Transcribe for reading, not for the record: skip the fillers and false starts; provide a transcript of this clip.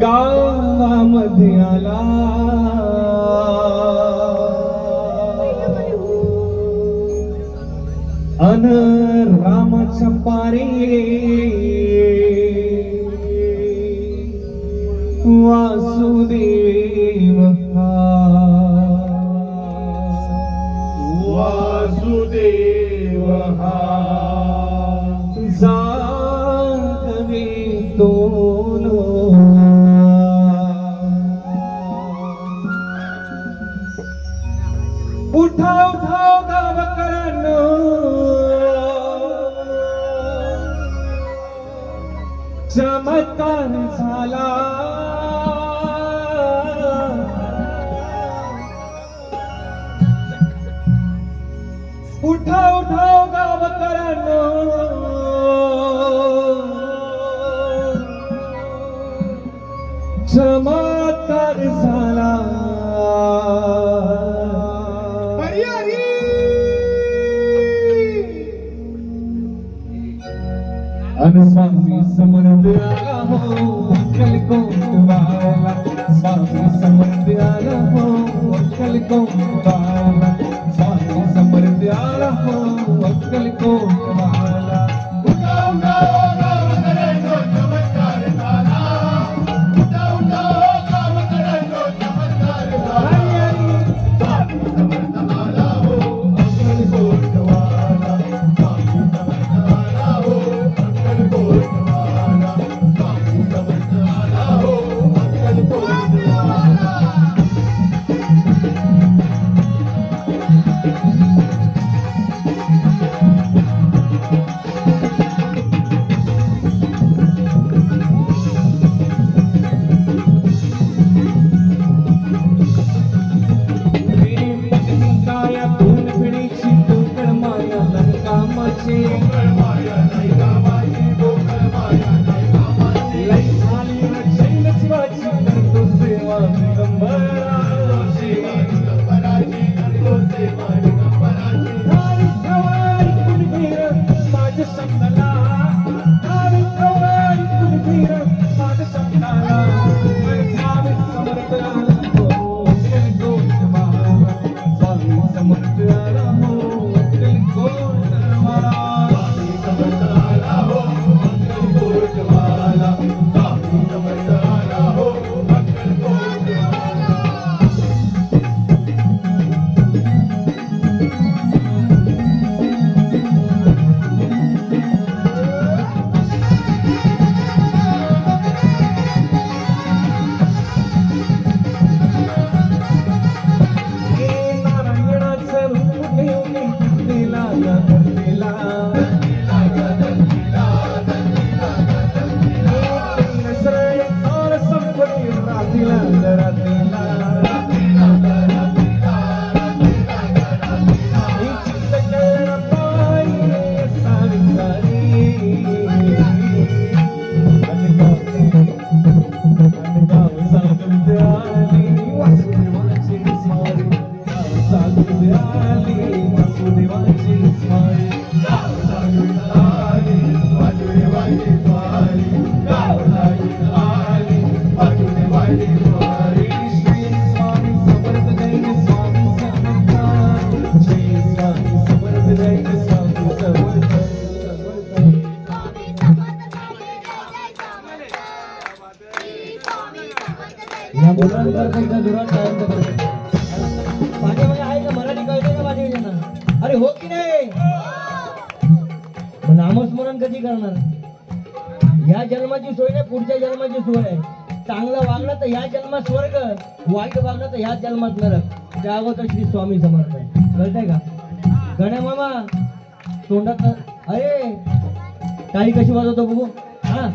गावामध्ये आला अन रामाच्या पारी वासुदेव वासुदेव जागवी तोलो उठाव उठाव गावकरांनो चमत्कार झाला उठाव उठाव गावकरांनो चमत्कार झाला स्वामी समर्थ आला हो अक्कल कोटवाला स्वामी समर्थ आला हो अक्कल कोटवाला स्वामी समर्थ आला हो अक्कल कोटवाला अरे हो की नाही नामस्मरण कधी करणार? या जन्माची सोय नाही, पुढच्या जन्माची सोय आहे. चांगलं वागलं तर ह्या जन्मात स्वर्ग, वाईट वागलं तर ह्या जन्मात नरक. त्या अगोदर श्री स्वामी समर्थ आहे. कळतंय का गण्या मामा? तोंडात अरे काही कशी वाजवतो बघू. हा